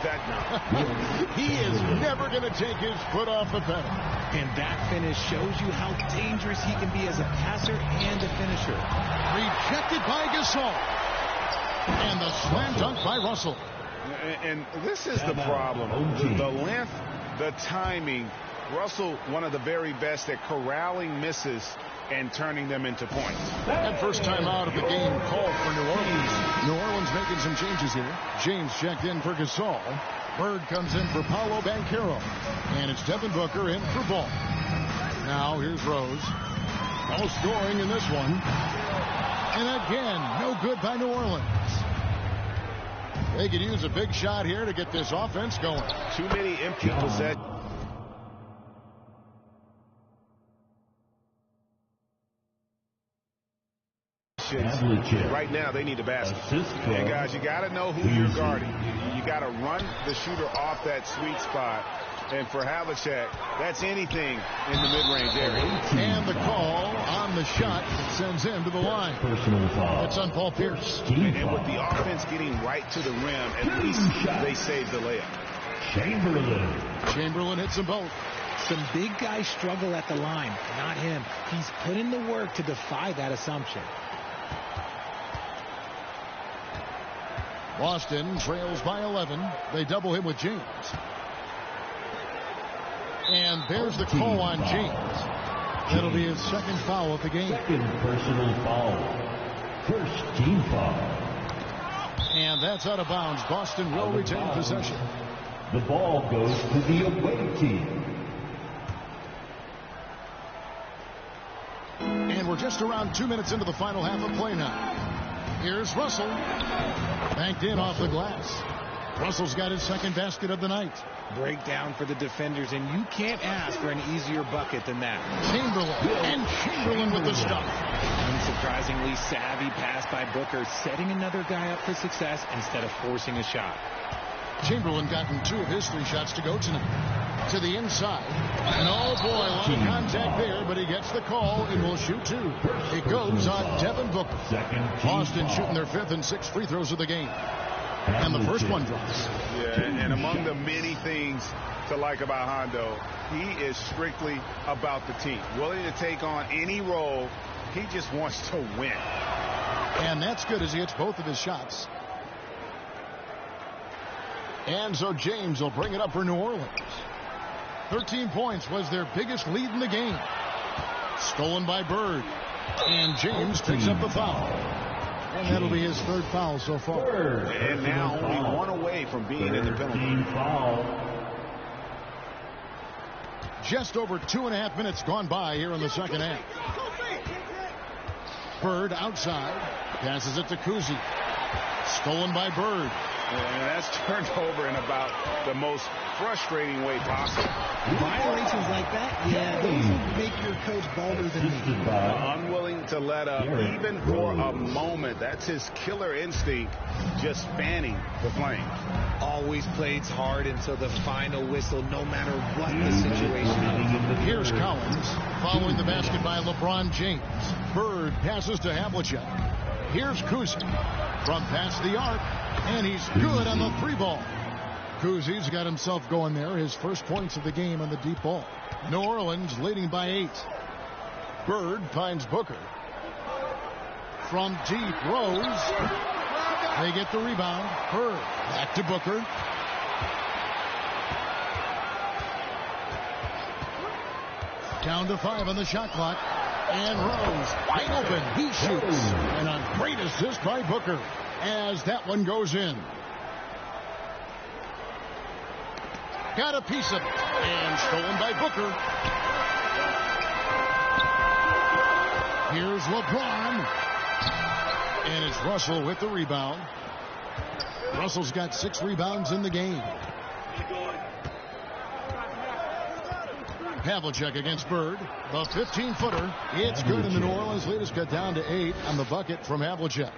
like that now. He is never going to take his foot off the pedal. And that finish shows you how dangerous he can be as a passer and a finisher. Rejected by Gasol. And the slam dunk by Russell. And this is the problem. The length, the timing. Russell, one of the very best at corralling misses and turning them into points. And first time out of the game called for New Orleans. New Orleans making some changes here. James checked in for Gasol. Bird comes in for Paolo Banchero. And it's Devin Booker in for Ball. Now here's Rose. No scoring in this one. And again, no good by New Orleans. They could use a big shot here to get this offense going. Too many empty possessions. Right now, they need a basket. And guys, you got to know who you're guarding. You got to run the shooter off that sweet spot. And for Havlicek, that's anything in the mid-range area. And the call on the shot that sends him to the line. Personal foul. It's on Paul Pierce. And with the offense getting right to the rim, at least they saved the layup. Chamberlain hits them both. Some big guys struggle at the line, not him. He's put in the work to defy that assumption. Boston trails by 11. They double him with James. And there's the call on James. That'll be his second foul of the game. Second personal foul. First team foul. And that's out of bounds. Boston will retain possession. The ball goes to the away team. And we're just around 2 minutes into the final half of play now. Here's Russell. Banked in off the glass. Russell's got his second basket of the night. Breakdown for the defenders, and you can't ask for an easier bucket than that. Chamberlain with the stop. Unsurprisingly savvy pass by Booker, setting another guy up for success instead of forcing a shot. Chamberlain gotten 2 of his 3 shots to go tonight. To the inside. And oh boy, a lot of contact there, but he gets the call and will shoot 2. It goes on Devin Booker. Boston shooting their 5th and 6th free throws of the game. And the first one drops. Yeah, and among the many things to like about Hondo, he is strictly about the team. Willing to take on any role. He just wants to win. And that's good as he hits both of his shots. And so James will bring it up for New Orleans. 13 points was their biggest lead in the game. Stolen by Bird. And James picks up the foul. And that'll be his 3rd foul so far. And now only 1 away from being in the penalty. Foul. Just over 2.5 minutes gone by here in the second half. Bird outside. Passes it to Kuzi. Stolen by Bird. And that's turned over in about the most frustrating way possible. Violations like that, yeah, those will make your coach bolder than me. Unwilling to let up, even for a moment. That's his killer instinct, just fanning the flames. Always plays hard until the final whistle, no matter what the situation is. Here's Collins, following the basket by LeBron James. Bird passes to Havlicek. Here's Kuzi from past the arc, and he's good on the 3-ball. Kuzi's got himself going there, his first points of the game on the deep ball. New Orleans leading by 8. Bird finds Booker. From deep, Rose. They get the rebound. Bird back to Booker. Down to 5 on the shot clock. And Rose wide open. He shoots. And a great assist by Booker as that one goes in. Got a piece of it. And stolen by Booker. Here's LeBron. And it's Russell with the rebound. Russell's got 6 rebounds in the game. Havlicek against Bird. The 15-footer. It's good, and the New Orleans lead is cut down to 8 on the bucket from Havlicek.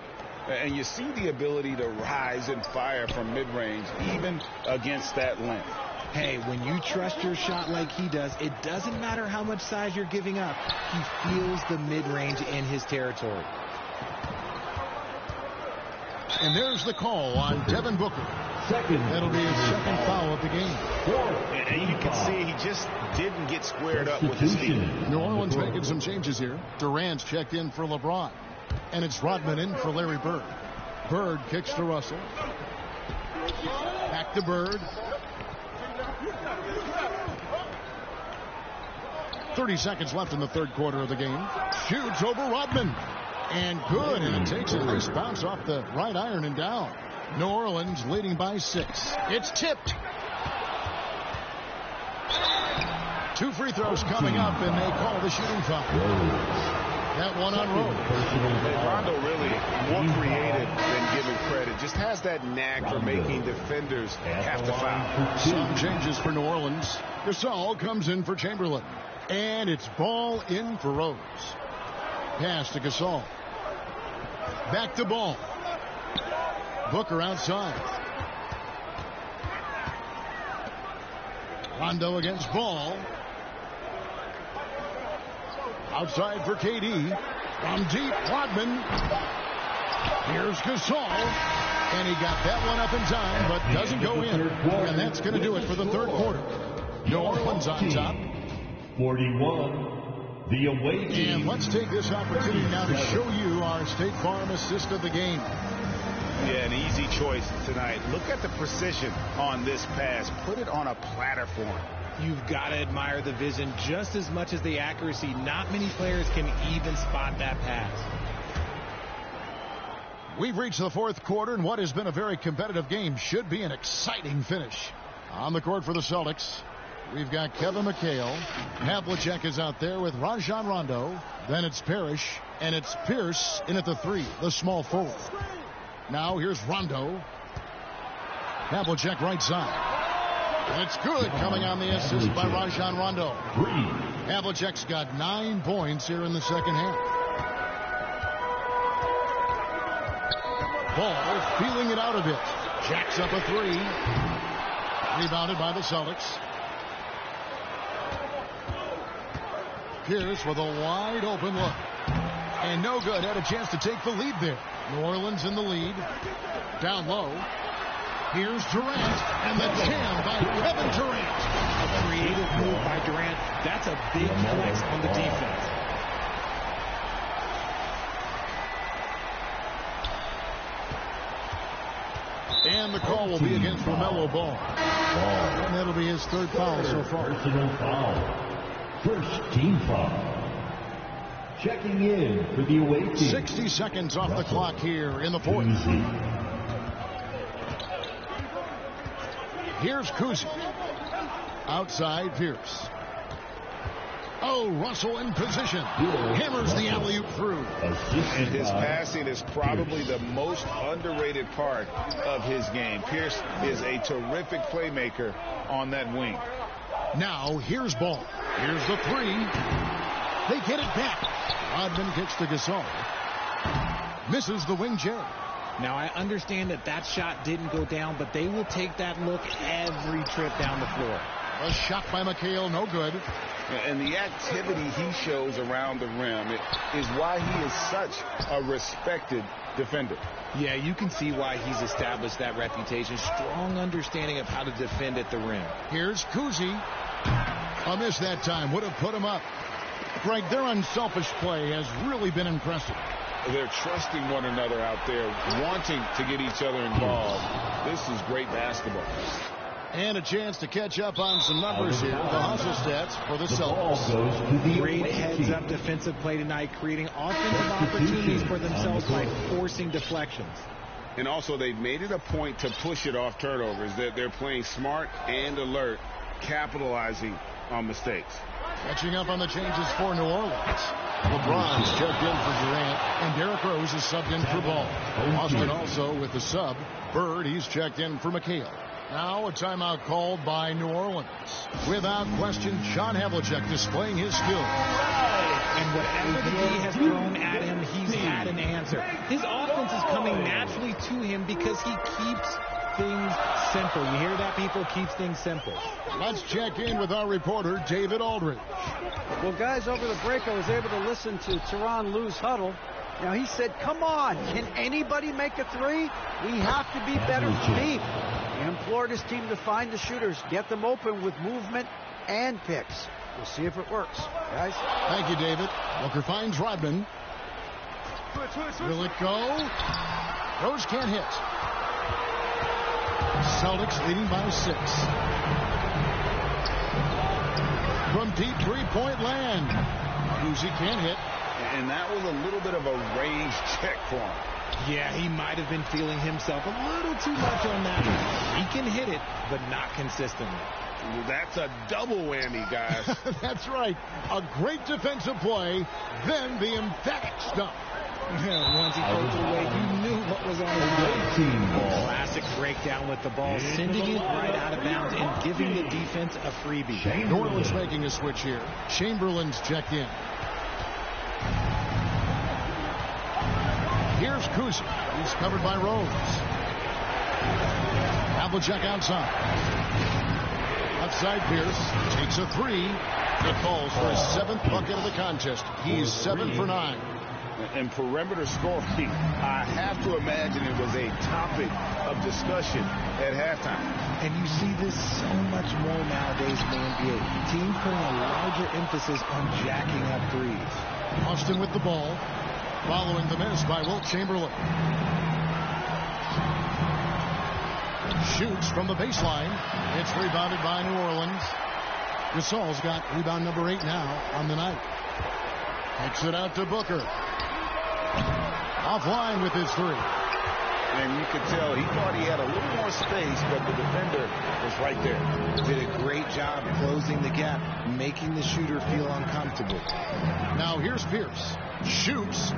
And you see the ability to rise and fire from mid-range, even against that length. Hey, when you trust your shot like he does, it doesn't matter how much size you're giving up. He feels the mid-range in his territory. And there's the call on Devin Booker. That'll be his second foul of the game. And you can see he just didn't get squared up with his feet. New Orleans making some changes here. Durant's checked in for LeBron. And it's Rodman in for Larry Bird. Bird kicks to Russell. Back to Bird. 30 seconds left in the third quarter of the game. Shoots over Rodman. And good. And it takes a nice bounce off the right iron and down. New Orleans leading by 6. It's tipped. 2 free throws coming up, and they call the shooting foul. That one on Rose. Rondo really more creative than given credit. Just has that knack for making defenders have to foul. Some changes for New Orleans. Gasol comes in for Chamberlain. And it's ball in for Rose. Pass to Gasol. Back to Ball. Booker outside. Rondo against Ball. Outside for KD. From deep, Rodman. Here's Gasol. And he got that one up in time, but doesn't go in. And that's going to do it for the third quarter. New Orleans on top. 41, the away team. And let's take this opportunity now to show you our State Farm assist of the game. Yeah, an easy choice tonight. Look at the precision on this pass. Put it on a platter for him. You've got to admire the vision just as much as the accuracy. Not many players can even spot that pass. We've reached the fourth quarter, and what has been a very competitive game should be an exciting finish. On the court for the Celtics, we've got Kevin McHale. Havlicek is out there with Rajon Rondo. Then it's Parrish, and it's Pierce in at the 3, the small forward. Now here's Rondo. Havlicek right side. And it's good, coming on the assist by Rajon Rondo. Havlicek's got 9 points here in the second half. Ball feeling it out a bit. Jacks up a 3. Rebounded by the Celtics. Pierce with a wide open look. And no good. Had a chance to take the lead there. New Orleans in the lead. Down low. Here's Durant. And the jam by Kevin Durant. A creative move by Durant. That's a big flex on the defense. And the call will be against LaMelo Ball. And that'll be his third foul so far. Personal foul. First team foul. Checking in for the away team. 60 seconds off the clock here in the fourth. Here's Kuzi. Outside Pierce. Oh, Russell in position. Hammers the alley-oop through. And his passing is probably the most underrated part of his game. Pierce is a terrific playmaker on that wing. Now, here's Ball. Here's the 3. They get it back. Rodman kicks to Gasol. Misses the wing J. Now, I understand that shot didn't go down, but they will take that look every trip down the floor. A shot by McHale, no good. And the activity he shows around the rim is why he is such a respected defender. Yeah, you can see why he's established that reputation. Strong understanding of how to defend at the rim. Here's Kuzi. A miss that time. Would have put him up. Greg, their unselfish play has really been impressive. They're trusting one another out there, wanting to get each other involved. This is great basketball. And a chance to catch up on some numbers here. The hustle stats for the Celtics. Great heads-up defensive play tonight, creating offensive opportunities for themselves by forcing deflections. And also, they've made it a point to push it off turnovers. They're playing smart and alert, capitalizing on mistakes. Catching up on the changes for New Orleans. LeBron's checked in for Durant, and Derrick Rose is subbed in for Ball. Austin also with the sub. Bird, he's checked in for McHale. Now a timeout called by New Orleans. Without question, John Havlicek displaying his skill. And whatever the D has thrown at him, he's had an answer. His offense is coming naturally to him because he keeps things simple. You hear that, people? Keeps things simple. Let's check in with our reporter, David Aldridge. Well, guys, over the break, I was able to listen to Tyronn Lue's huddle. Now, he said, come on, can anybody make a three? We have to be better from deep. He implored his team to find the shooters, get them open with movement and picks. We'll see if it works, guys. Thank you, David. Booker finds Rodman. Will it go? Rose can't hit. Celtics leading by 6. From deep three-point land. Uzi can't hit. And that was a little bit of a range check for him. Yeah, he might have been feeling himself a little too much on that one. He can hit it, but not consistently. That's a double whammy, guys. That's right. A great defensive play, then the emphatic stop. Once he poked it away, you knew what was on his mind. Classic breakdown with the ball, sending it right out of bounds and giving the defense a freebie. New Orleans making a switch here. Chamberlain's checked in. Here's Kuzi. He's covered by Rose. Havlicek outside. Outside Pierce. Takes a three. It falls for his 7th bucket of the contest. He's 7 for 9. And perimeter scoring, I have to imagine it was a topic of discussion at halftime. And you see this so much more nowadays in the NBA. Teams putting a larger emphasis on jacking up threes. Austin with the ball. Following the miss by Wilt Chamberlain. Shoots from the baseline. It's rebounded by New Orleans. Gasol's got rebound number 8 now on the night. Takes it out to Booker. Offline with his three. And you could tell he thought he had a little more space, but the defender was right there. Did a great job closing the gap, making the shooter feel uncomfortable. Now here's Pierce. Shoots.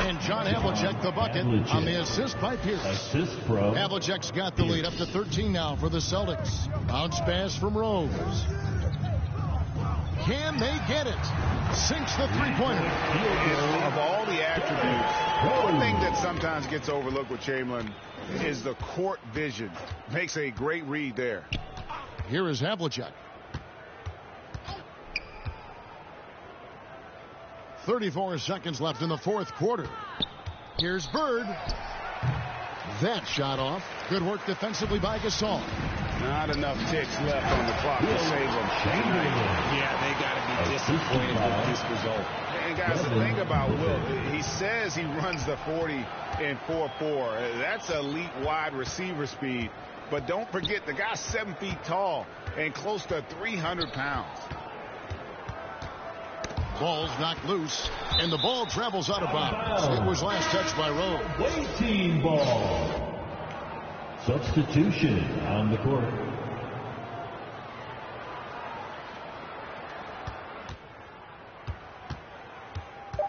And John Havlicek the bucket on the assist by Pierce. Assist from Havlicek's got the lead up to 13 now for the Celtics. Bounce pass from Rose. Can they get it? Sinks the three-pointer. Of all the attributes, one thing that sometimes gets overlooked with Chamberlain is the court vision. Makes a great read there. Here is Havlicek. 34 seconds left in the 4th quarter. Here's Bird. That shot off. Good work defensively by Gasol. Not enough ticks left on the clock to save them. Yeah, they got to be disappointed with this result. And guys, the thing about Wilt, he says he runs the 40 in 4-4. That's elite wide receiver speed. But don't forget, the guy's 7 feet tall and close to 300 pounds. Ball's knocked loose, and the ball travels out of bounds. It was last touched by Rose. Waiting ball. Substitution on the court.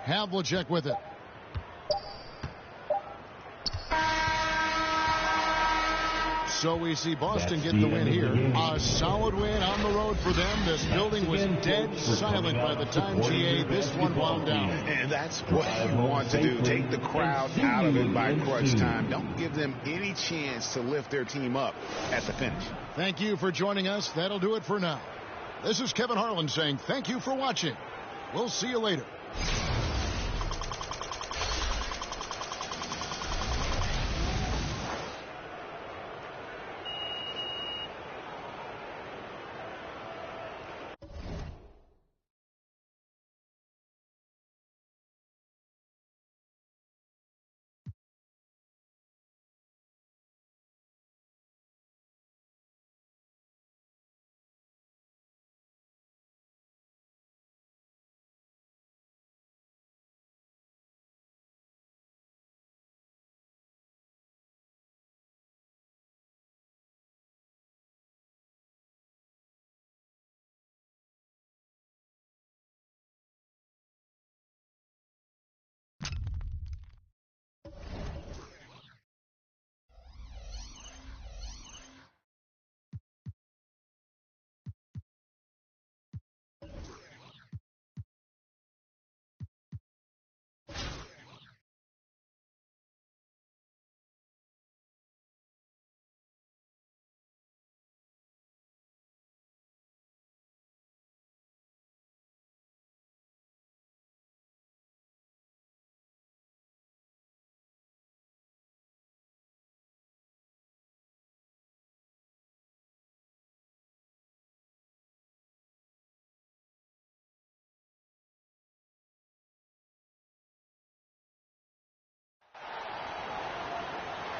Havlicek with it. So we see Boston get the win here. A solid win on the road for them. This building was dead silent by the time, GA, this one wound down. And that's what you want to do. Take the crowd out of it by crunch time. Don't give them any chance to lift their team up at the finish. Thank you for joining us. That'll do it for now. This is Kevin Harlan saying thank you for watching. We'll see you later.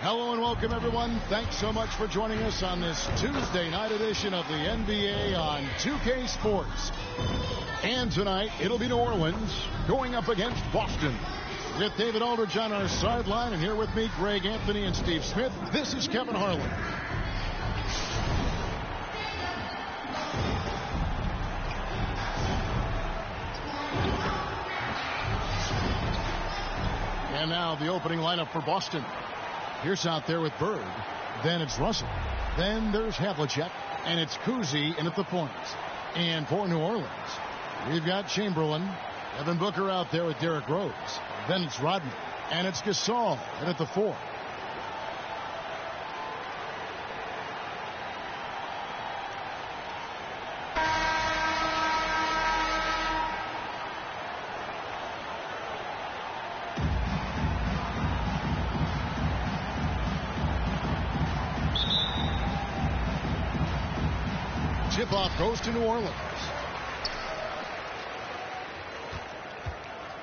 Hello and welcome, everyone. Thanks so much for joining us on this Tuesday night edition of the NBA on 2K Sports. And tonight, it'll be New Orleans going up against Boston. With David Aldridge on our sideline, and here with me, Greg Anthony and Steve Smith, this is Kevin Harlan. And now the opening lineup for Boston. Pierce out there with Bird. Then it's Russell. Then there's Havlicek. And it's Cousy in at the point. And for New Orleans, we've got Chamberlain. Devin Booker out there with Derrick Rose. Then it's Rodman. And it's Gasol in at the 4. Tip-off goes to New Orleans.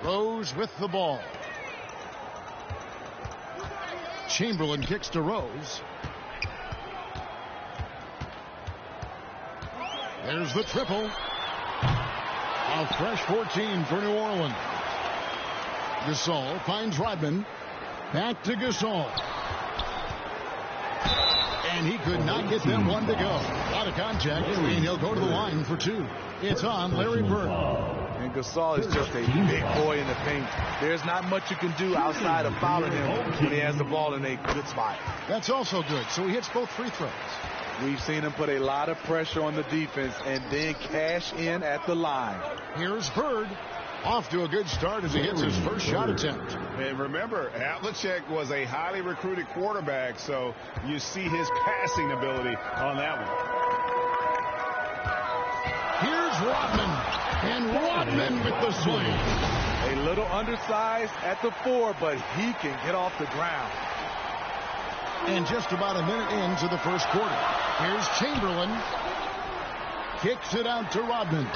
Rose with the ball. Chamberlain kicks to Rose. There's the triple. A fresh 14 for New Orleans. Gasol finds Rodman. Back to Gasol. And he could not get them one to go. Out of contact, and he'll go to the line for 2. It's on Larry Bird. And Gasol is just a big boy in the paint. There's not much you can do outside of fouling him when he has the ball in a good spot. That's also good. So he hits both free throws. We've seen him put a lot of pressure on the defense and then cash in at the line. Here's Bird. Off to a good start as he hits his first shot attempt. And remember, Havlicek was a highly recruited quarterback, so you see his passing ability on that one. Here's Rodman. And Rodman with the swing. A little undersized at the 4, but he can get off the ground. And just about a minute into the first quarter. Here's Chamberlain. Kicks it out to Rodman.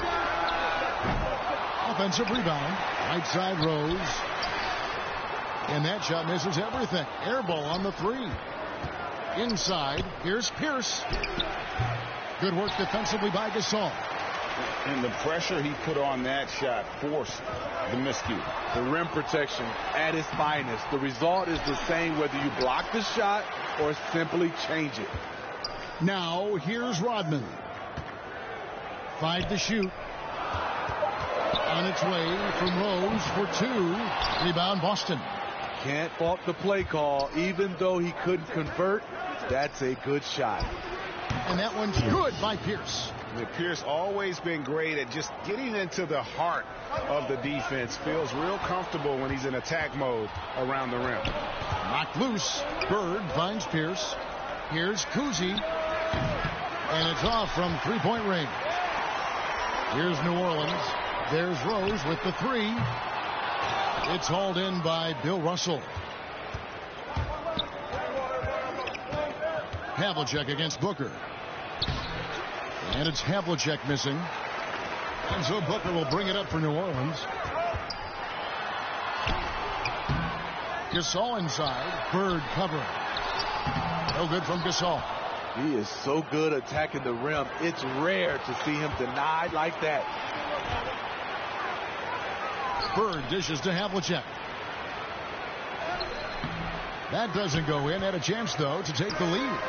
Offensive rebound. Right side Rose. And that shot misses everything. Air ball on the 3. Inside. Here's Pierce. Good work defensively by Gasol. And the pressure he put on that shot forced the miscue. The rim protection at its finest. The result is the same whether you block the shot or simply change it. Now here's Rodman. 5 to shoot. On its way from Rose for 2. Rebound Boston. Can't fault the play call. Even though he couldn't convert, that's a good shot. And that one's good by Pierce. Pierce always been great at just getting into the heart of the defense. Feels real comfortable when he's in attack mode around the rim. Knocked loose. Bird finds Pierce. Here's Cousy. And it's off from 3-point range. Here's New Orleans. There's Rose with the 3. It's hauled in by Bill Russell. Havlicek against Booker. And it's Havlicek missing. And so Booker will bring it up for New Orleans. Gasol inside. Bird covering. No good from Gasol. He is so good attacking the rim. It's rare to see him denied like that. Bird dishes to Havlicek. That doesn't go in. Had a chance, though, to take the lead.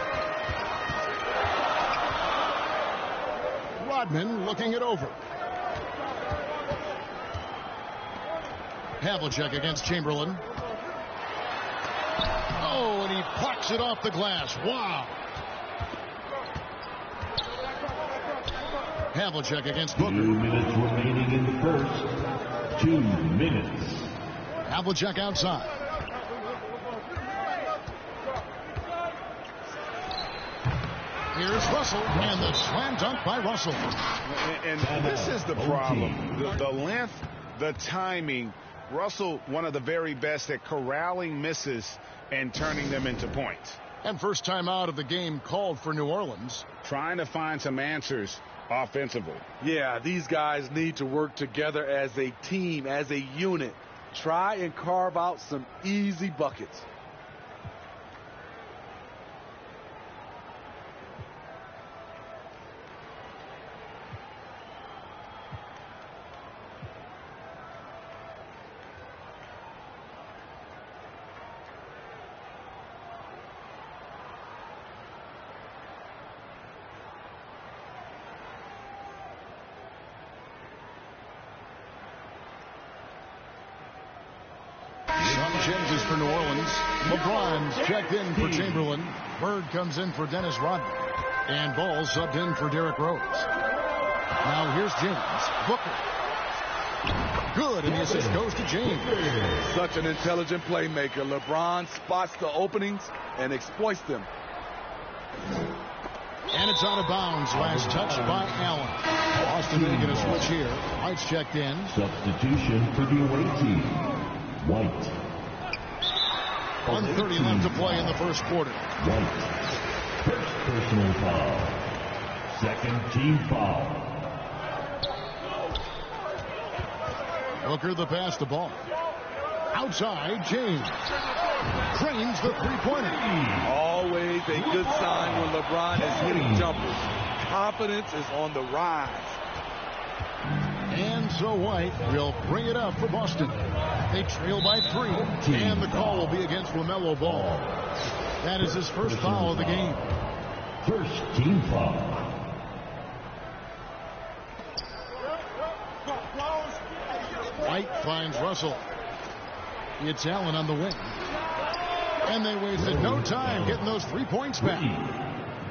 Rodman looking it over. Havlicek against Chamberlain. Oh, and he plucks it off the glass. Wow. Havlicek against Booker. 2 minutes remaining in the first. 2 minutes. Havlicek outside. Here's Russell, and the slam dunk by Russell. And this is the problem. The length, the timing. Russell, one of the very best at corralling misses and turning them into points. And first time out of the game called for New Orleans. Trying to find some answers offensively. Yeah, these guys need to work together as a team, as a unit. Try and carve out some easy buckets. changes for New Orleans. LeBron's checked in for Chamberlain. Bird comes in for Dennis Rodman. And Ball subbed in for Derrick Rose. Now here's James. Booker. Good, and the assist goes to James. Such an intelligent playmaker. LeBron spots the openings and exploits them. And it's out of bounds. Last touch by Allen. Boston making a switch here. White's checked in. Substitution for the away team. White. 1:30 left to play in the first quarter. White. First personal foul. Second team foul. Booker the pass to Ball. Outside, James. Drains the three-pointer. Always a good sign when LeBron is hitting jumpers. Confidence is on the rise. And so White will bring it up for Boston. They trail by 3. And the call will be against LaMelo Ball. That is his first foul of the game. First team foul. White finds Russell. It's Allen on the wing. And they wasted no time getting those 3 points back.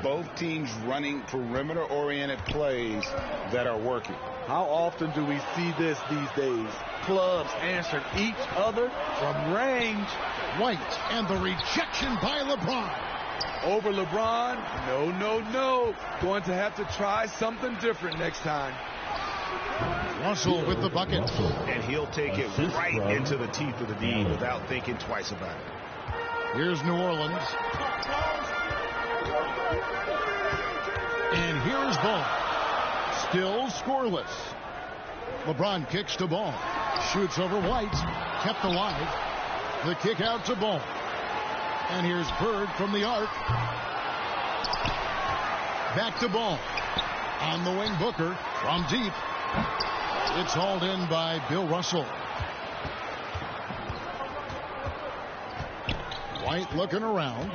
Both teams running perimeter-oriented plays that are working. How often do we see this these days? Clubs answering each other from range. White and the rejection by LeBron. Over LeBron? No, no, no. Going to have to try something different next time. Russell with the bucket. And he'll take it right into the teeth of the D without thinking twice about it. Here's New Orleans. And here's Ball. Still scoreless. LeBron kicks to Ball. Shoots over White. Kept alive. The kick out to Ball. And here's Bird from the arc. Back to Ball. On the wing, Booker from deep. It's hauled in by Bill Russell. White looking around.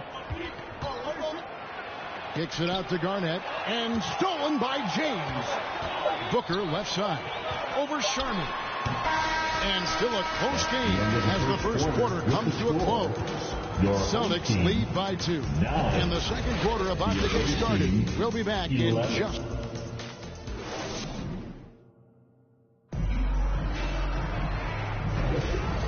Kicks it out to Garnett. And stolen by James. Booker left side. Over Sharman. And still a close game as the first quarter comes to a close. Celtics lead by 2. And the second quarter about to get started. We'll be back in just...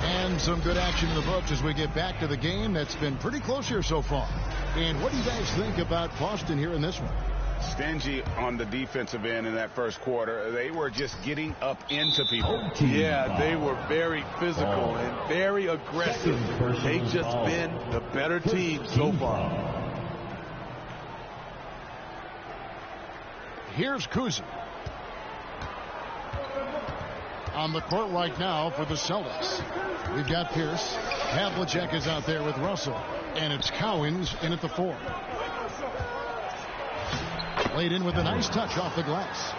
And some good action in the books as we get back to the game that's been pretty close here so far. And what do you guys think about Boston here in this one? Stingy on the defensive end in that first quarter. They were just getting up into people. Yeah, they were very physical and very aggressive. They've just been the better team so far. Here's Kuzma. On the court right now for the Celtics. We've got Pierce. Havlicek is out there with Russell. And it's Cowens in at the 4. Laid in with a nice touch off the glass.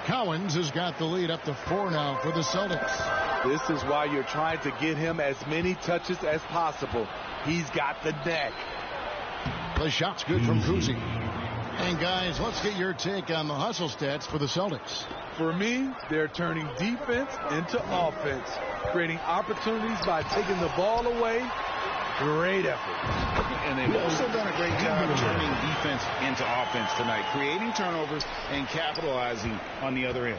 Cowens has got the lead up to 4 now for the Celtics. This is why you're trying to get him as many touches as possible. He's got the neck. The shot's good from Kuzi. And guys, let's get your take on the hustle stats for the Celtics. For me, they're turning defense into offense, creating opportunities by taking the ball away. Great effort. And they've also done a great job turning defense into offense tonight, creating turnovers and capitalizing on the other end.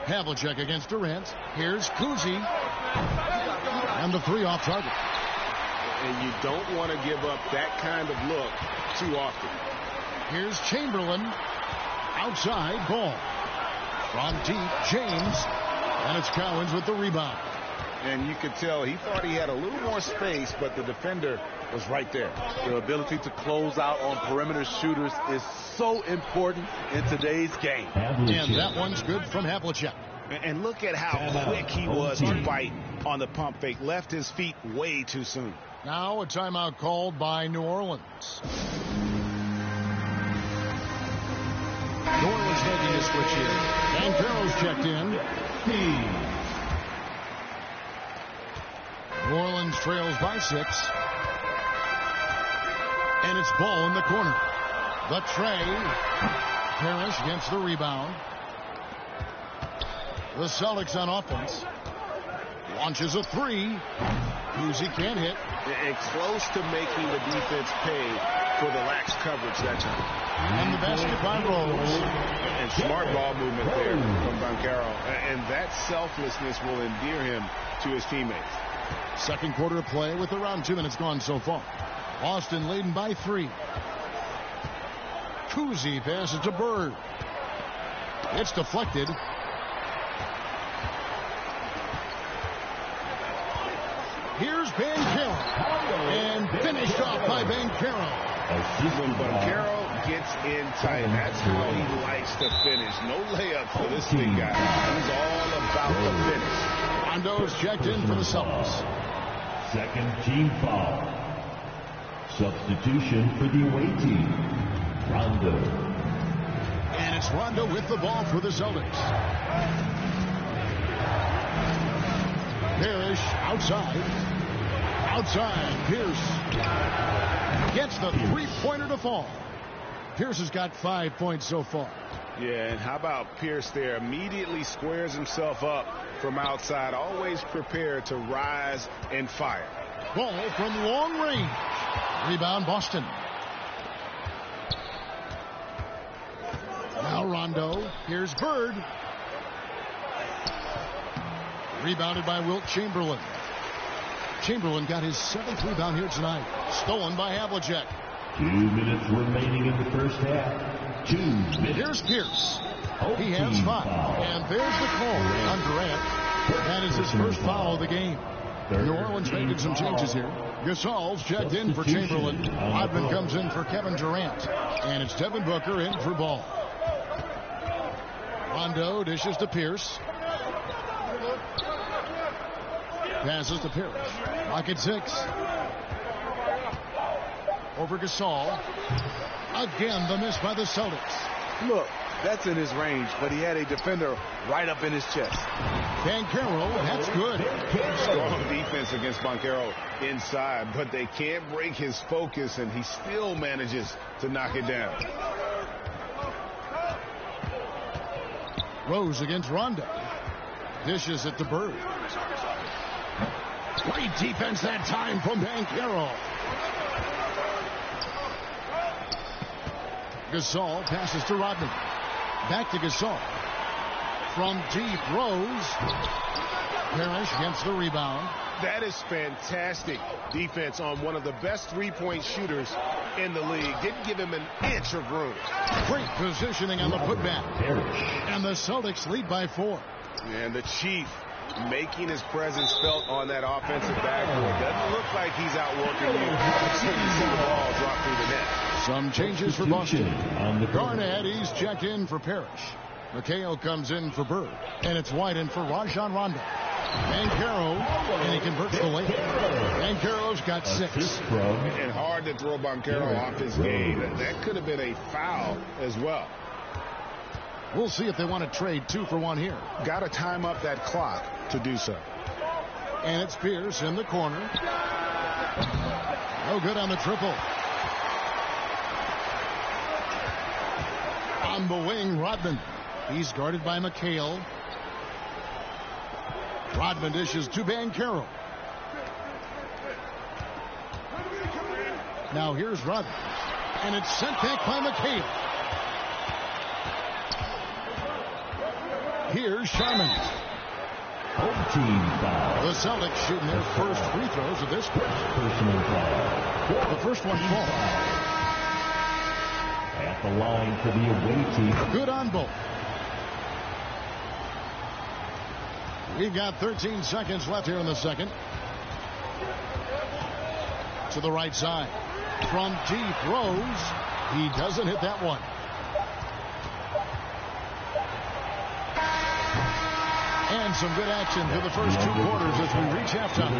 Havlicek against Durant. Here's Kuzi. And the 3 off target. And you don't want to give up that kind of look too often. Here's Chamberlain. Outside, Ball. From deep, James. And it's Cowens with the rebound. And you could tell he thought he had a little more space, but the defender was right there. The ability to close out on perimeter shooters is so important in today's game. And that one's good from Havlicek. And look at how quick he was to fight on the pump fake. Left his feet way too soon. Now a timeout called by New Orleans. New Orleans making a switch here. And Carroll's checked in. New Orleans trails by 6. And it's Ball in the corner. The tray. Harris gets the rebound. The Celtics on offense. Launches a three. Kuzi can't hit. And close to making the defense pay for the lax coverage that time. And the basket by Rose. And smart ball movement there from Banchero. And that selflessness will endear him to his teammates. Second quarter of play with around 2 minutes gone so far. Austin leading by 3. Kuzi passes to Bird. It's deflected. Here's Banchero. And finished off by Banchero. When Banchero gets in tight, that's how he likes to finish. No layup for this big guy. He's all about the finish. Rondo's checked in for the Celtics. Second team foul. Substitution for the away team. Rondo. And it's Rondo with the ball for the Celtics. Parrish outside. Outside. Pierce gets the three-pointer to fall. Pierce has got 5 points so far. Yeah, and how about Pierce there? Immediately squares himself up from outside. Always prepared to rise and fire. Ball from long range. Rebound Boston. Now Rondo. Here's Bird. Rebounded by Wilt Chamberlain. Chamberlain got his 7th rebound here tonight. Stolen by Havlicek. 2 minutes remaining in the first half. 2 minutes. Here's Pierce. He has 5. And there's the call on Durant. That is his first foul of the game. New Orleans making some changes here. Gasol's checked in for Chamberlain. Rodman comes in for Kevin Durant. And it's Devin Booker in for Ball. Rondo dishes to Pierce. Passes to Pierce. Pocket 6. Over Gasol. Again, the miss by the Celtics. Look, that's in his range, but he had a defender right up in his chest. Banchero, that's good. Strong defense against Banchero inside, but they can't break his focus, and he still manages to knock it down. Rose against Rondo. Dishes it to Bird. Great defense that time from Banchero. Gasol passes to Rodman. Back to Gasol. From deep, Rose. Parrish gets the rebound. That is fantastic defense on one of the best three-point shooters in the league. Didn't give him an inch of room. Great positioning on the putback. And the Celtics lead by 4. And the Chief making his presence felt on that offensive backboard. Doesn't look like he's outworking you. You see the ball drop through the net. Some changes for Boston. Garnett, he's checked in for Parrish. McHale comes in for Bird. And it's White for Rajon Rondo. Banchero, and he converts the layup. Banchero's got 6. And hard to throw Banchero off his game. That could have been a foul as well. We'll see if they want to trade 2 for 1 here. Got to time up that clock to do so. And it's Pierce in the corner. No good on the triple. On the wing, Rodman. He's guarded by McHale. Rodman dishes to Banchero. Now here's Rodman. And it's sent back by McHale. Here's Sharman. Home team foul. The Celtics shooting their first free throws of this quarter. Personal foul. The first one falls. At the line for the away team. Good on both. We've got 13 seconds left here in the second. To the right side. From deep, Rose. He doesn't hit that one. And some good action through the first 2 quarters as we reach halftime.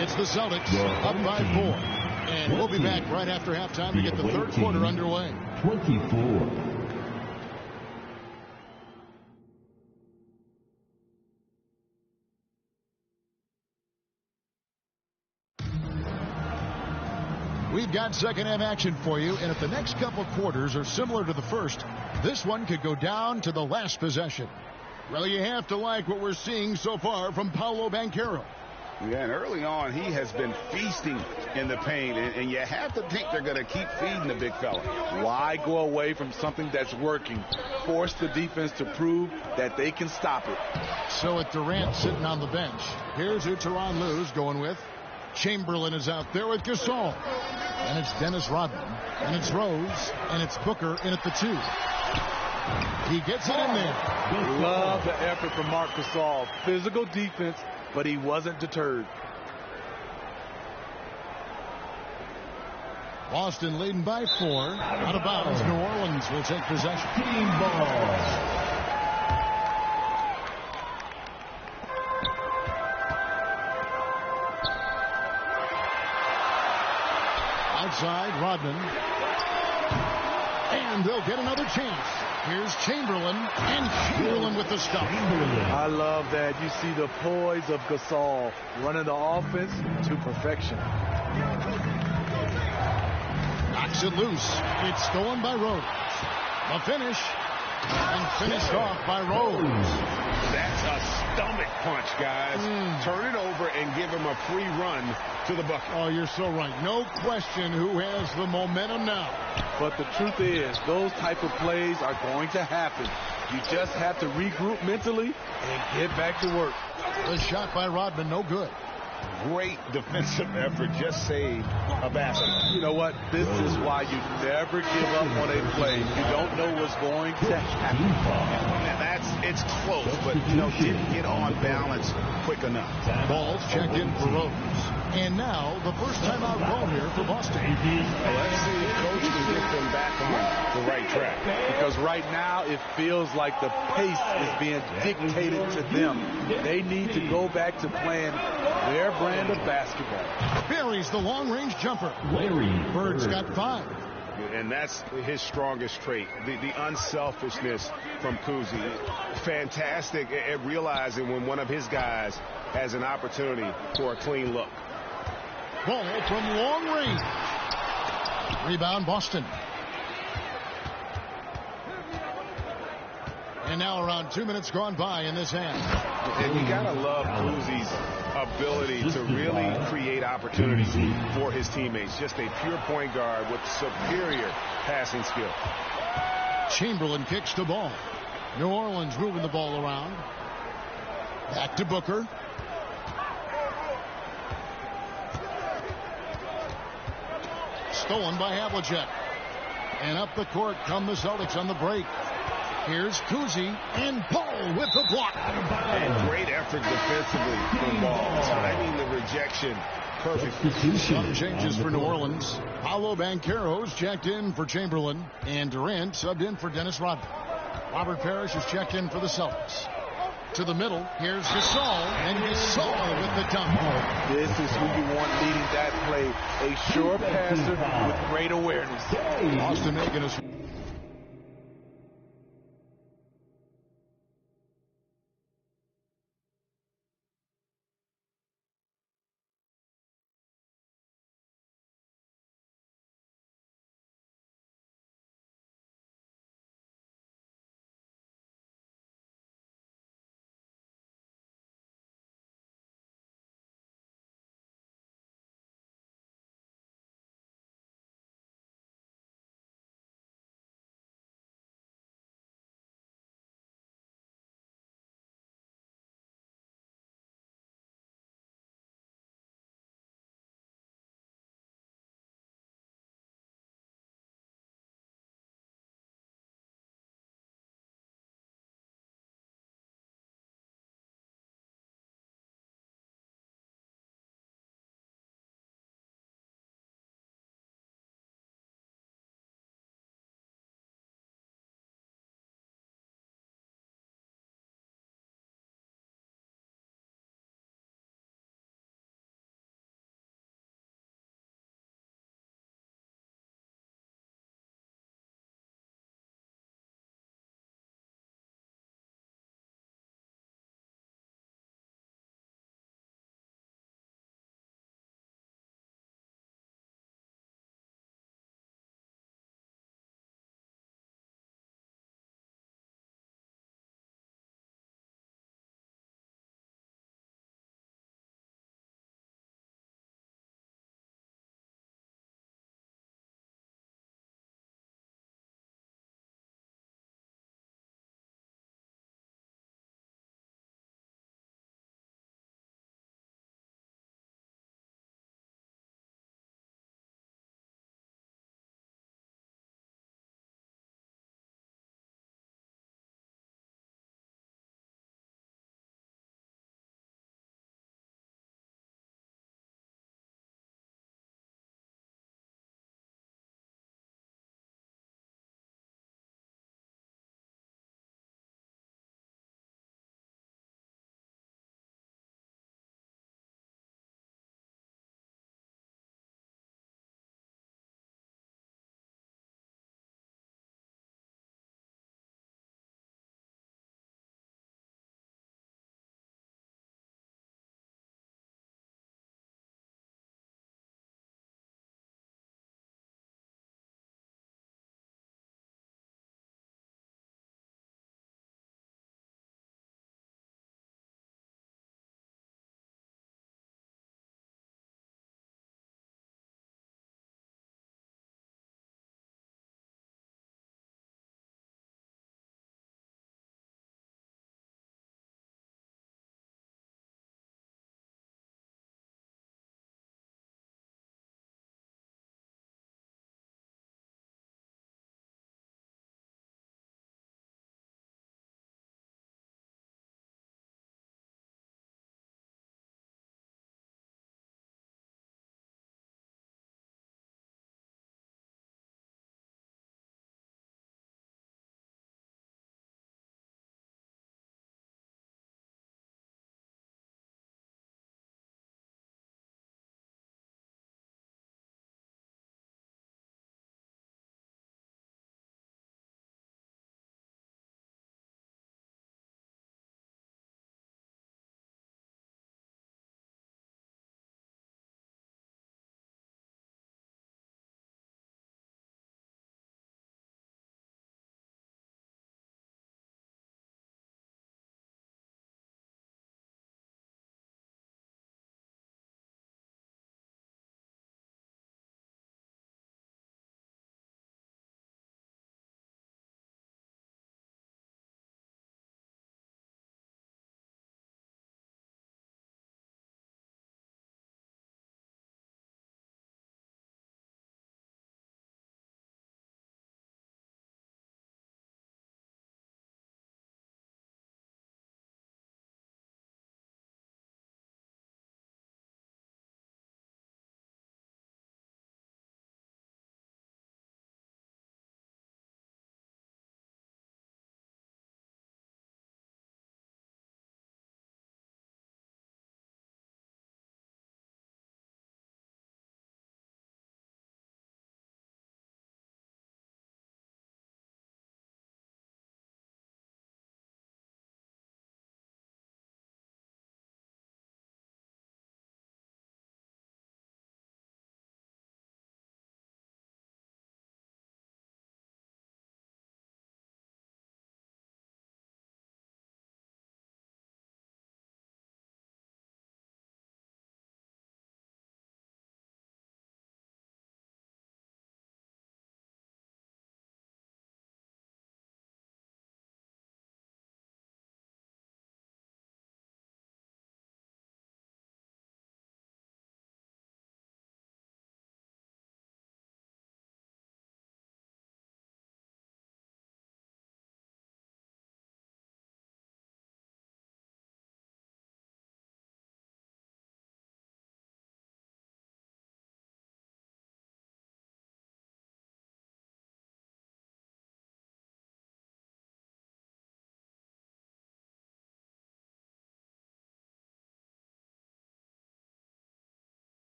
It's the Celtics up by 4. And we'll be back right after halftime to get the third quarter underway. 24. We've got second half action for you, and if the next couple quarters are similar to the first, this one could go down to the last possession. Well, you have to like what we're seeing so far from Paolo Banchero. Yeah, and early on, he has been feasting in the paint, and you have to think they're going to keep feeding the big fella. Why go away from something that's working? Force the defense to prove that they can stop it. So with Durant sitting on the bench, here's who Tyronn Lue's going with. Chamberlain is out there with Gasol. And it's Dennis Rodman. And it's Rose. And it's Booker in at the 2. He gets it in there. Love the effort from Marc Gasol. Physical defense, but he wasn't deterred. Boston leading by 4. Out of bounds. New Orleans will take possession. Team ball. Outside, Rodman. And they'll get another chance. Here's Chamberlain, and Chamberlain with the stop. I love that. You see the poise of Gasol running the offense to perfection. Knocks it loose. It's stolen by Rose. The finish. And finished off by Rose. That's a stomach punch, guys. Turn it over and give him a free run to the bucket. Oh, you're so right. No question who has the momentum now. But the truth is, those type of plays are going to happen. You just have to regroup mentally and get back to work. The shot by Rodman, no good. Great defensive effort, just saved a basket. You know what? This is why you never give up on a play. You don't know what's going to happen. And it's close, but didn't get on balance quick enough. Ball's checked in for Rose. And now the first timeout call here for Boston. Let's see if Coach can get them back on the right track. Because right now it feels like the pace is being dictated to them. They need to go back to playing their brand of basketball. Buries the long-range jumper. Bird's got 5. And that's his strongest trait, the unselfishness from Kuzi. Fantastic at realizing when one of his guys has an opportunity for a clean look. Ball from long range. Rebound, Boston. And now around 2 minutes gone by in this half. And you gotta love Kuzi's ability to really create opportunities for his teammates. Just a pure point guard with superior passing skill. Chamberlain kicks the ball. New Orleans moving the ball around. Back to Booker. Stolen by Havlicek. And up the court come the Celtics on the break. Here's Kuzi and Paul with the block. And great effort defensively from Ball. Timing the rejection perfectly. Some changes for New Orleans. Paolo Banchero's checked in for Chamberlain. And Durant subbed in for Dennis Rodman. Robert Parrish is checked in for the Celtics. To the middle, here's Gasol. And Gasol with the dunk. This is who you want leading that play. A sure passer with great awareness. Austin making us.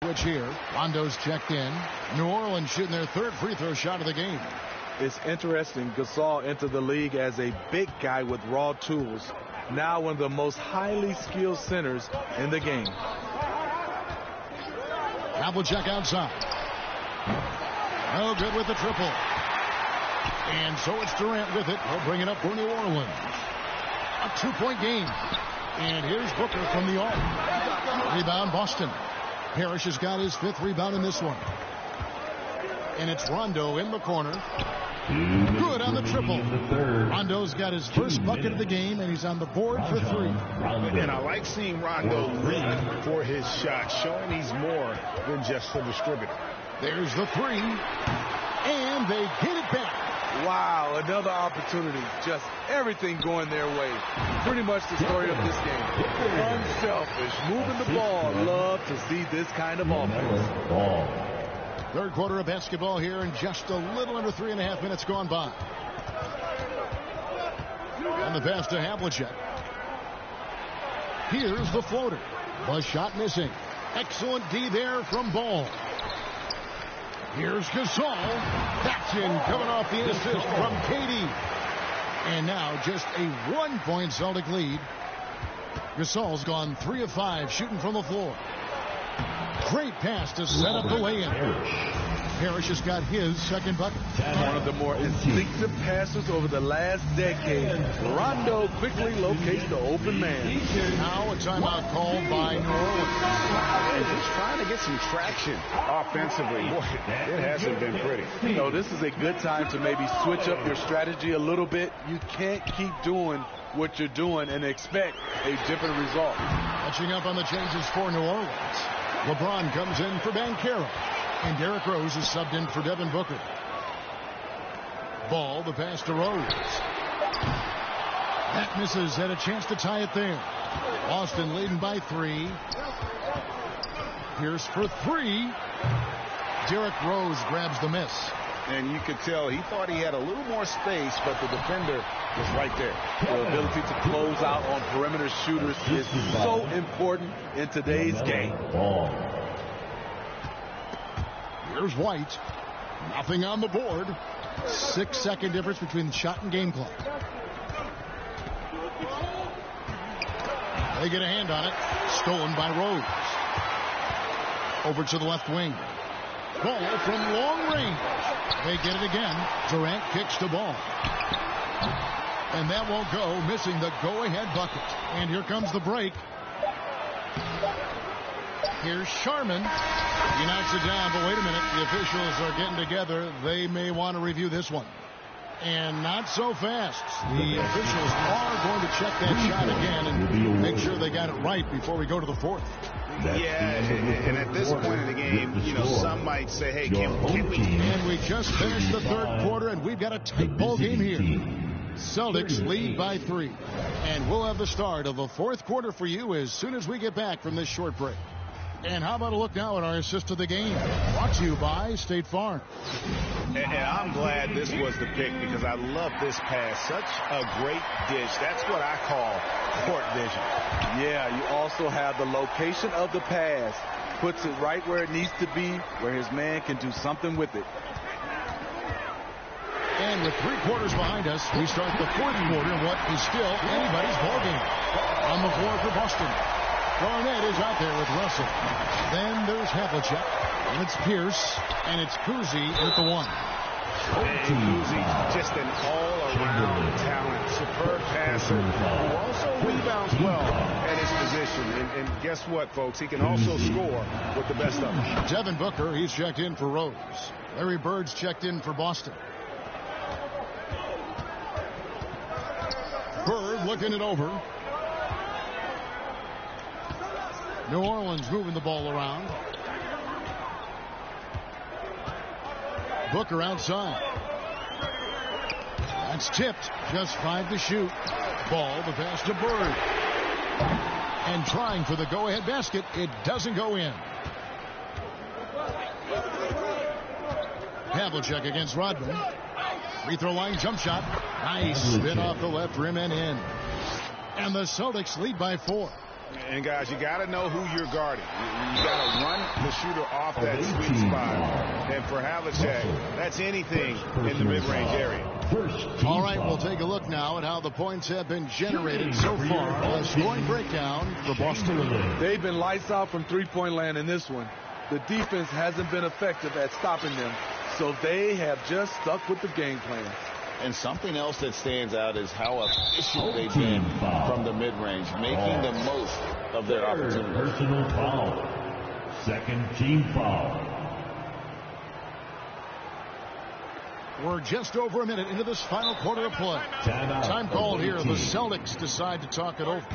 switch here. Rondo's checked in. New Orleans shooting their third free throw shot of the game. It's interesting. Gasol entered the league as a big guy with raw tools. Now one of the most highly skilled centers in the game. Havlicek outside. No good with the triple. And so it's Durant with it. He'll bring it up for New Orleans. A 2-point game. And here's Booker from the arc. Rebound Boston. Parrish has got his 5th rebound in this one. And it's Rondo in the corner. Good on the triple. Rondo's got his first bucket of the game, and he's on the board for 3. And I like seeing Rondo reach for his shot, showing he's more than just a distributor. There's the 3. And they get it back. Wow, another opportunity. Just everything going their way. Pretty much the story of this game. Unselfish, moving the ball. Love to see this kind of offense. Third quarter of basketball here, and just a little under 3.5 minutes gone by. And the pass to Havlicek. Here's the floater. The shot missing. Excellent D there from Ball. Here's Gasol. That's in, coming off the assist from KD. And now just a 1-point Celtic lead. Gasol's gone 3 of 5 shooting from the floor. Great pass to set up the lay-in. Parrish has got his second bucket. One of the more instinctive passes over the last decade. Rondo quickly locates the open man. Now a timeout called by New Orleans. And just trying to get some traction offensively. Boy, it hasn't been pretty. You know, this is a good time to maybe switch up your strategy a little bit. You can't keep doing what you're doing and expect a different result. Catching up on the changes for New Orleans. LeBron comes in for Banchero. And Derrick Rose is subbed in for Devin Booker. Ball, the pass to Rose. That misses. Had a chance to tie it there. Boston leading by 3. Pierce for 3. Derrick Rose grabs the miss. And you could tell he thought he had a little more space, but the defender was right there. The ability to close out on perimeter shooters is so important in today's game. Here's White. Nothing on the board. 6-second difference between the shot and game clock. They get a hand on it. Stolen by Rose. Over to the left wing. Ball from long range. They get it again. Durant kicks the ball. And that won't go. Missing the go-ahead bucket. And here comes the break. Here's Sharman. He knocks it down, but wait a minute. The officials are getting together. They may want to review this one. And not so fast. The officials are going to check that shot again and make sure they got it right before we go to the 4th. Yeah, and at this point in the game, you know, some might say, hey, can we? And we just finished the 3rd quarter, and we've got a tight ball game here. Celtics lead by 3. And we'll have the start of the 4th quarter for you as soon as we get back from this short break. And how about a look now at our assist of the game? Brought to you by State Farm. And I'm glad this was the pick because I love this pass. Such a great dish. That's what I call court vision. Yeah, you also have the location of the pass. Puts it right where it needs to be, where his man can do something with it. And with 3 quarters behind us, we start the 4th quarter in what is still anybody's ballgame. On the floor for Boston. Garnett is out there with Russell. Then there's Havlicek. And it's Pierce. And it's Kuzi with the 1. And Kuzi, just an all-around talent. Superb passer who also rebounds well at his position. And guess what, folks? He can also score with the best of them. Devin Booker, he's checked in for Rose. Larry Bird's checked in for Boston. Bird looking it over. New Orleans moving the ball around. Booker outside. That's tipped. Just 5 to shoot. Ball, the pass to Bird. And trying for the go-ahead basket. It doesn't go in. Havlicek against Rodman. Free throw line jump shot. Nice spin off the left rim and in. And the Celtics lead by 4. And, guys, you got to know who you're guarding. You got to run the shooter off that sweet spot. And for Havlicek, that's anything in the mid-range area. All right, we'll take a look now at how the points have been generated so far. A scoring breakdown for Boston. They've been lights out from three-point land in this one. The defense hasn't been effective at stopping them, so they have just stuck with the game plan. And something else that stands out is how efficient they've been from the mid-range, making the most of their opportunities. Personal foul. Second team foul. We're just over a minute into this final quarter of play. Time called here. The Celtics decide to talk it over.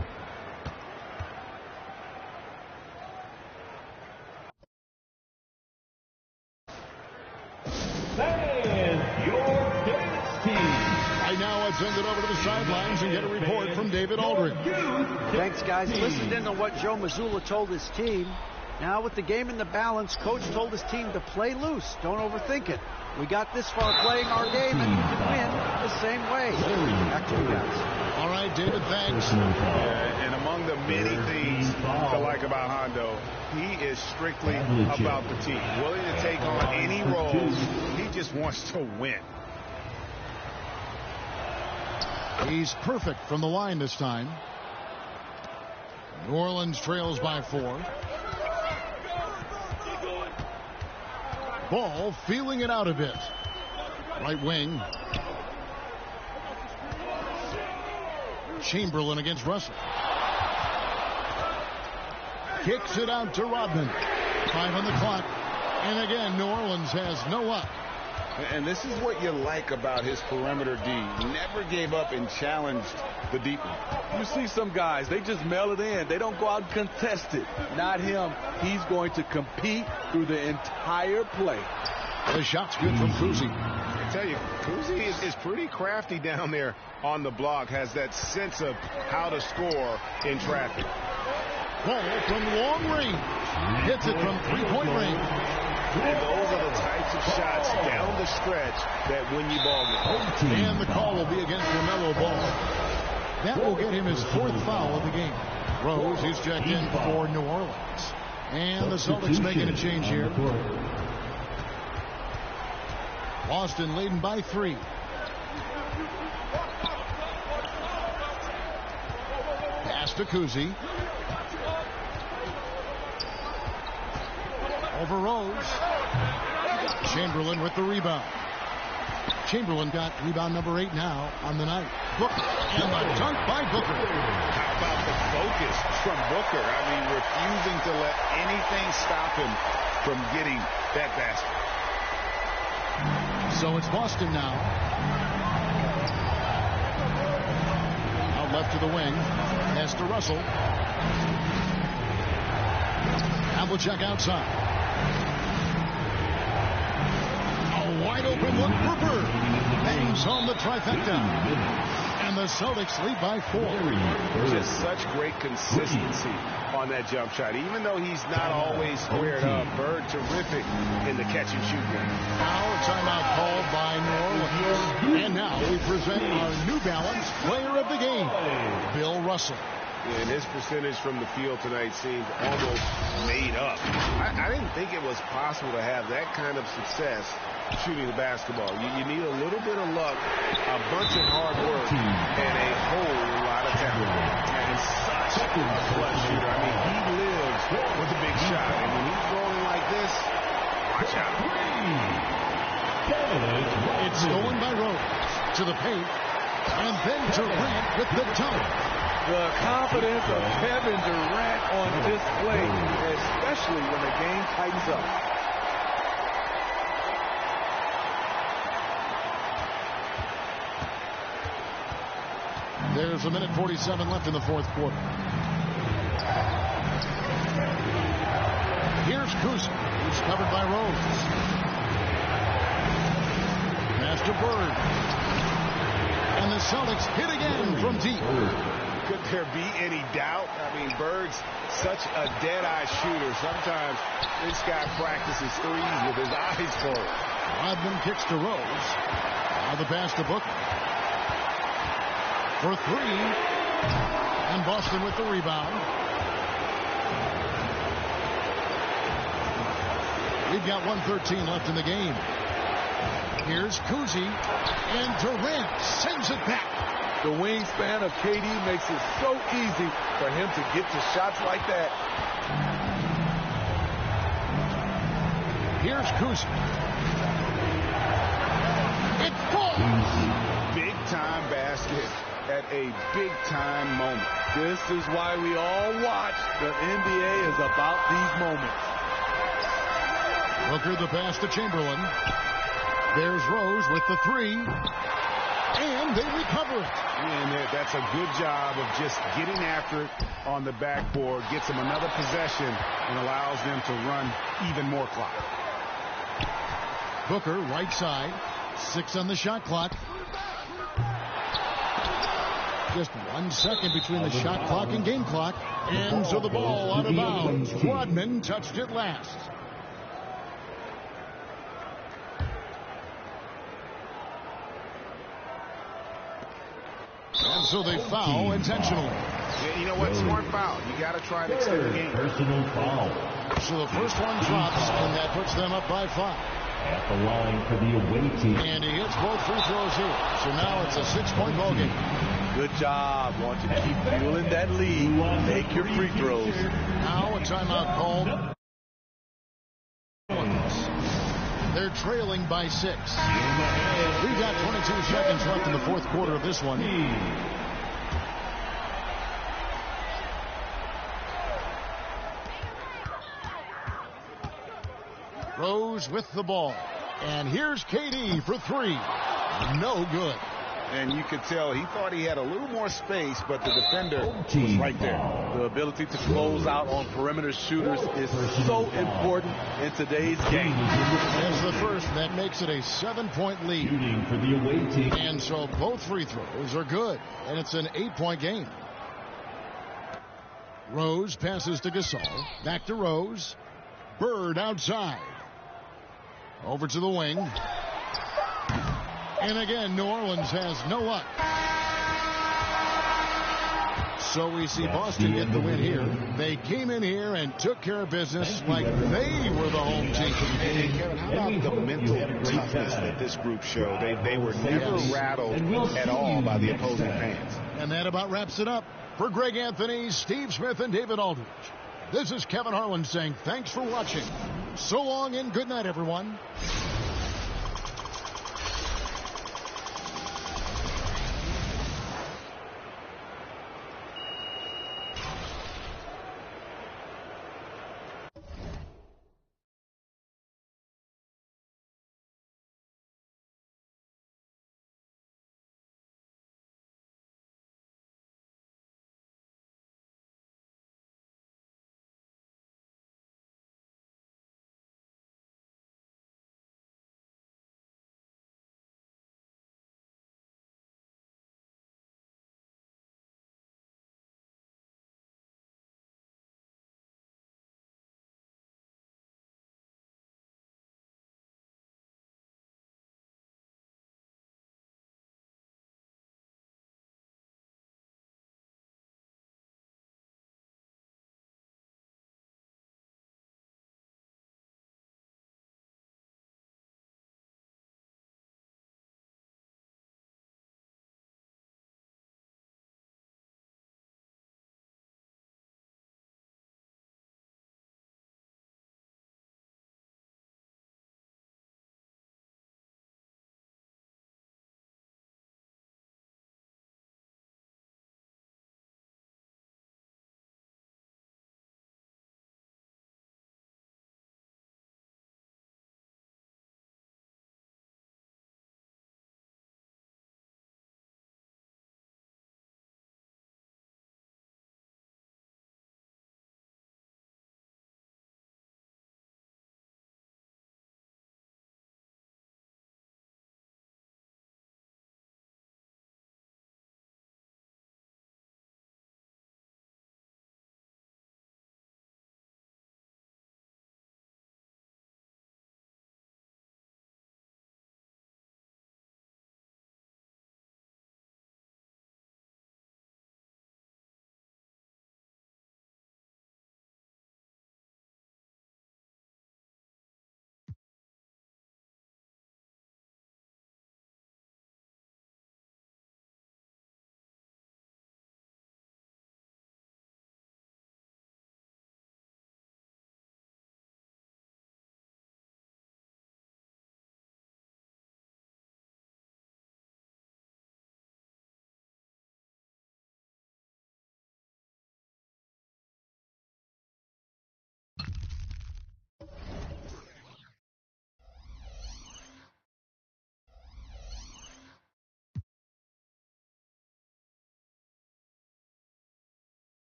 Right now, I send it over to the sidelines and get a report from David Aldridge. Thanks, guys. Listened in on what Joe Mazzulla told his team. Now with the game in the balance, coach told his team to play loose. Don't overthink it. We got this far playing our game, and we can win the same way. Back to you guys. All right, David, thanks. And among the many things I like about Hondo, he is strictly about the team. Willing to take on any roles. He just wants to win. He's perfect from the line this time. New Orleans trails by 4. Ball feeling it out a bit. Right wing. Chamberlain against Russell. Kicks it out to Rodman. 5 on the clock. And again, New Orleans has no up. And this is what you like about his perimeter D. Never gave up and challenged the deep one. You see some guys, they just mail it in. They don't go out and contest it. Not him. He's going to compete through the entire play. The shot's good from Kuzi. I tell you, Kuzi is pretty crafty down there on the block. Has that sense of how to score in traffic. Ball from long range. Hits it from three-point range. And those are the types of shots down the stretch that win you ball games. And the call will be against LaMelo Ball. That will get him his 4th foul of the game. Rose is checked in for New Orleans. And the Celtics making a change here. Boston leading by 3. Pass to Kuzi. Over Rose. Chamberlain with the rebound. Chamberlain got rebound number 8 now on the night. Booker. And the dunk by Booker. How about the focus from Booker? I mean, refusing to let anything stop him from getting that basket. So it's Boston now. Out left to the wing. Pass to Russell. Havlicek outside. A wide open look for Bird. Bangs home the trifecta. And the Celtics lead by 4. Just such great consistency on that jump shot. Even though he's not always squared up, Bird terrific in the catch and shoot game. Now a timeout called by New Orleans. And now we present our New Balance player of the game, Bill Russell. And his percentage from the field tonight seemed almost made up. I didn't think it was possible to have that kind of success shooting the basketball. You need a little bit of luck, a bunch of hard work, and a whole lot of talent. And such a clutch shooter. I mean, he lives with a big shot. And when he's rolling like this, watch out. It's stolen by Rose to the paint. And then Durant with the dunk. The confidence of Kevin Durant on display, especially when the game tightens up. There's a minute 47 left in the 4th quarter. Here's Kuzi, who's covered by Rose. Pass to Bird. And the Celtics hit again from deep. Could there be any doubt? I mean, Bird's such a dead-eye shooter. Sometimes this guy practices threes with his eyes closed. Rodman kicks to Rose. Now the pass to Booker. For 3. And Boston with the rebound. We've got 1:13 left in the game. Here's Kuzi, and Durant sends it back. The wingspan of KD makes it so easy for him to get to shots like that. Here's Kuzi. It falls. Big time basket at a big time moment. This is why we all watch. The NBA is about these moments. Booker the pass to Chamberlain. There's Rose with the three. And they recover it. And that's a good job of just getting after it on the backboard. Gets them another possession and allows them to run even more clock. Booker right side. 6 on the shot clock. Just 1 second between the shot clock and game clock. And so the ball out of bounds. Rodman touched it last. And so they foul intentionally. Yeah, you know what? Smart foul. You got to try to extend the game. Personal foul. So the first one drops, and that puts them up by 5. At the line for the away team. And he hits both free throws here. So now it's a 6-point ball game. Good job. Want to keep fueling that lead. Make your free throws. Now a timeout called. They're trailing by 6. We've got 22 seconds left in the fourth quarter of this one. Rose with the ball. And here's KD for 3. No good. And you could tell he thought he had a little more space, but the defender was right there. The ability to close out on perimeter shooters is so important in today's game. That's the first. That makes it a 7-point lead. Shooting for the away team. And so both free throws are good. And it's an 8-point game. Rose passes to Gasol. Back to Rose. Bird outside. Over to the wing. And again, New Orleans has no luck. So we see Boston get the win here. They came in here and took care of business like they were the home team. And Kevin, how about the mental toughness that this group showed? They were never rattled at all by the opposing fans. And that about wraps it up. For Greg Anthony, Steve Smith, and David Aldridge, this is Kevin Harlan saying thanks for watching. So long and good night, everyone.